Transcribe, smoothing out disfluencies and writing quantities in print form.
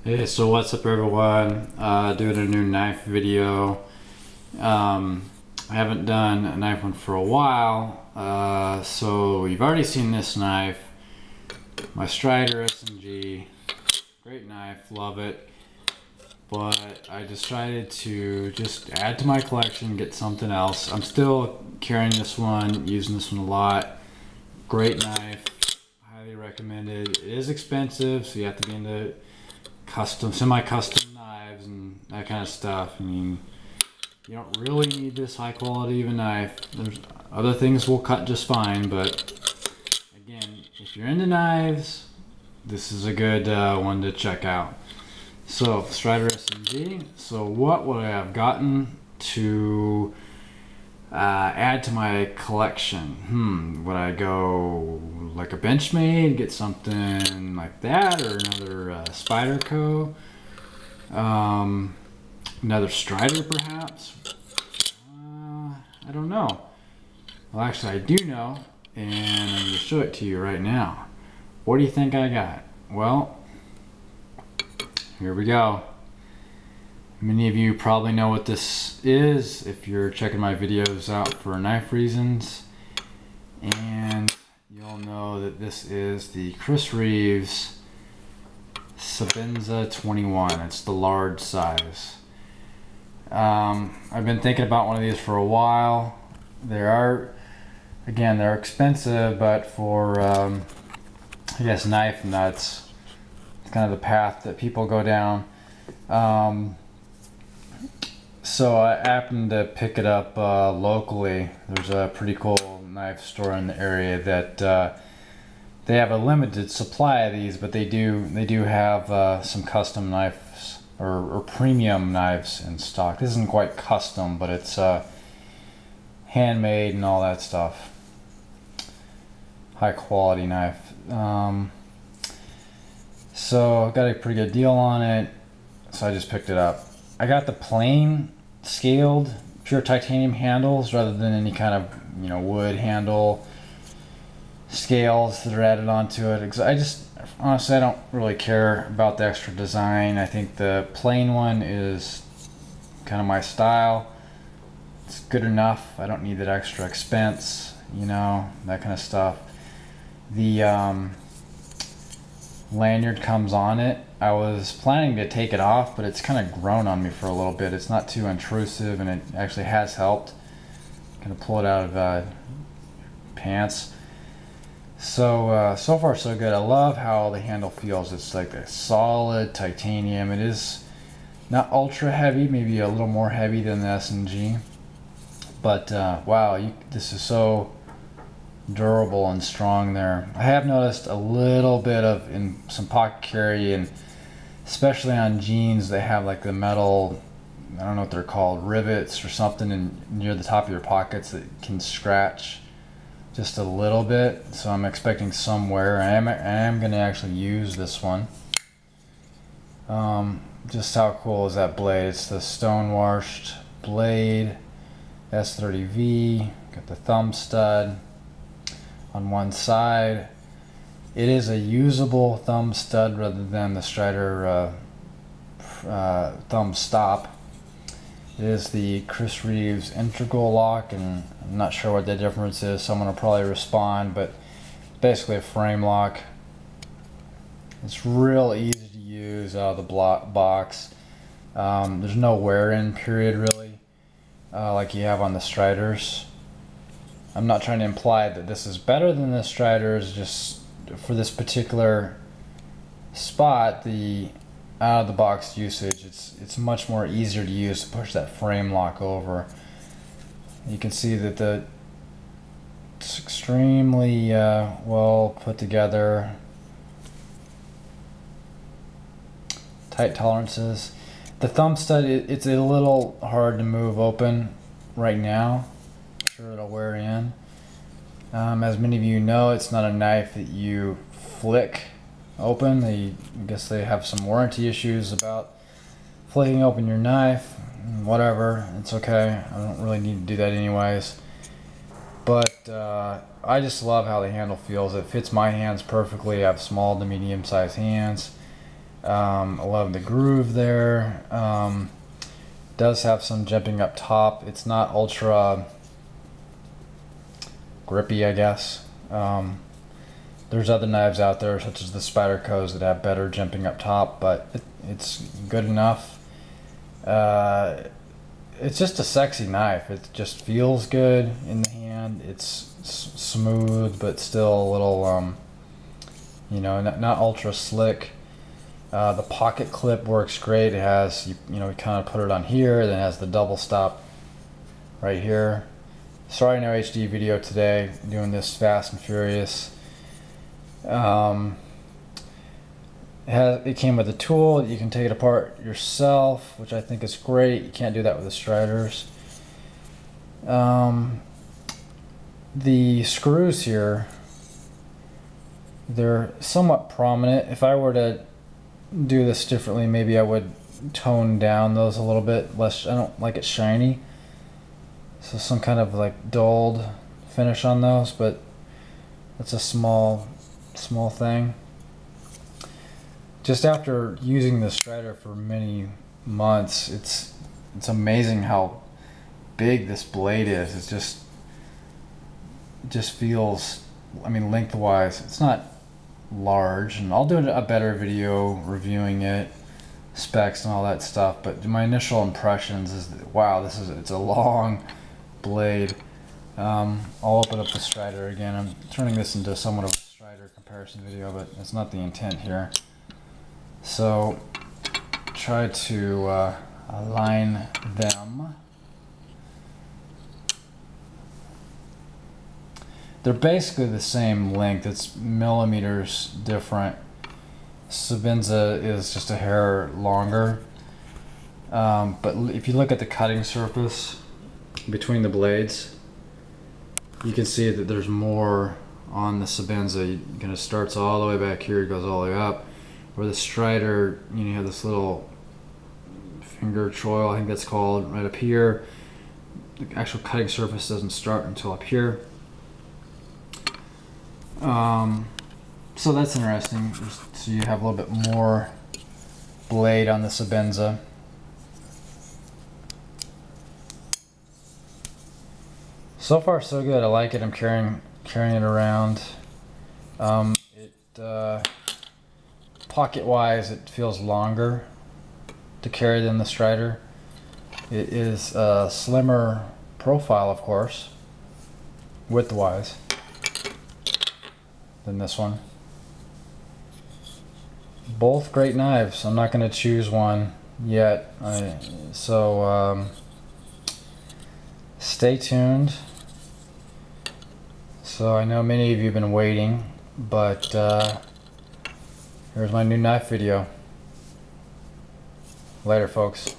Hey, so what's up everyone? Doing a new knife video. I haven't done a knife one for a while, so you've already seen this knife, my Strider S&G, great knife, love it, but I decided to just add to my collection, get something else. I'm still carrying this one, using this one a lot, great knife, highly recommended. It is expensive, so you have to be into semi-custom knives and that kind of stuff. I mean, you don't really need this high quality of a knife. There's other things will cut just fine, but again, if you're into knives, this is a good one to check out. So, Strider S&G. So what would I have gotten to add to my collection? Would I go like a Benchmade, get something like that, or another Spyderco, another Strider perhaps? I don't know. Well, actually I do know, and I'm going to show it to you right now. What do you think I got? Well, here we go. Many of you probably know what this is if you're checking my videos out for knife reasons, and you'll know that this is the Chris Reeves Sebenza 21. It's the large size. I've been thinking about one of these for a while. They're expensive, but for I guess knife nuts, it's kind of the path that people go down. So I happened to pick it up locally. There's a pretty cool knife store in the area that they have a limited supply of these, but they do have some custom knives or premium knives in stock. This isn't quite custom, but it's handmade and all that stuff. High quality knife. So I got a pretty good deal on it, so I just picked it up. I got the plain scaled pure titanium handles rather than any kind of wood handle scales that are added onto it. Honestly, I don't really care about the extra design. I think the plain one is kind of my style. It's good enough. I don't need that extra expense, that kind of stuff. The lanyard comes on it. I was planning to take it off, but it's kind of grown on me for a little bit. It's not too intrusive, and it actually has helped. Kind of pull it out of pants. So so far so good. I love how the handle feels. It's like a solid titanium. It is not ultra heavy, maybe a little more heavy than the S&G, but wow, this is so durable and strong there. I have noticed a little bit of in some pocket carry, and especially on jeans, they have like the metal, I don't know what they're called, rivets or something near the top of your pockets that can scratch just a little bit. So I'm expecting some wear. I am going to actually use this one. Just how cool is that blade? It's the stone washed blade, S30V. Got the thumb stud on one side. It is a usable thumb stud rather than the Strider thumb stop. It is the Chris Reeves integral lock, and I'm not sure what the difference is. Someone will probably respond, but basically a frame lock. It's real easy to use out of the box. There's no wear-in period really, like you have on the Striders. I'm not trying to imply that this is better than the Striders, just for this particular spot, the out of the box usage, it's much more easier to use to push that frame lock over. You can see that it's extremely well put together, tight tolerances. The thumb stud, it's a little hard to move open right now. I'm sure it'll wear in. As many of you know, it's not a knife that you flick open. I guess they have some warranty issues about flicking open your knife. Whatever, it's okay. I don't really need to do that anyways. But I just love how the handle feels. It fits my hands perfectly. I have small to medium sized hands. I love the groove there. Does have some jimping up top. It's not ultra grippy, I guess. There's other knives out there, such as the Spydercos, that have better jimping up top, but it's good enough. It's just a sexy knife. It just feels good in the hand. It's smooth, but still a little, you know, not ultra slick. The pocket clip works great. It has, you know, we kind of put it on here, then it has the double stop right here. Sorry, no HD video today. Doing this fast and furious. It came with a tool. You can take it apart yourself, which I think is great. You can't do that with the Striders. The screws here, they're somewhat prominent. If I were to do this differently, maybe I would tone down those a little bit less. I don't like it shiny, so some kind of like dulled finish on those, but that's a small thing. Just after using the Strider for many months, it's amazing how big this blade is. It just feels, I mean, lengthwise, it's not large, and I'll do a better video reviewing it, specs and all that stuff, but my initial impressions is that, wow, it's a long blade. I'll open up the Strider again. I'm turning this into somewhat of a Strider comparison video, but it's not the intent here. So try to align them. They're basically the same length. It's millimeters different. Sebenza is just a hair longer. But if you look at the cutting surface between the blades, you can see that there's more on the Sebenza. It kind of starts all the way back here, goes all the way up. Where the Strider, you have this little finger choil, I think that's called, right up here. The actual cutting surface doesn't start until up here. So that's interesting. So you have a little bit more blade on the Sebenza. So far so good. I like it. I'm carrying it around. Pocket wise, it feels longer to carry than the Strider. It is a slimmer profile, of course, width wise, than this one. Both great knives. I'm not going to choose one yet, so stay tuned. So I know many of you have been waiting, but here's my new knife video. Later, folks.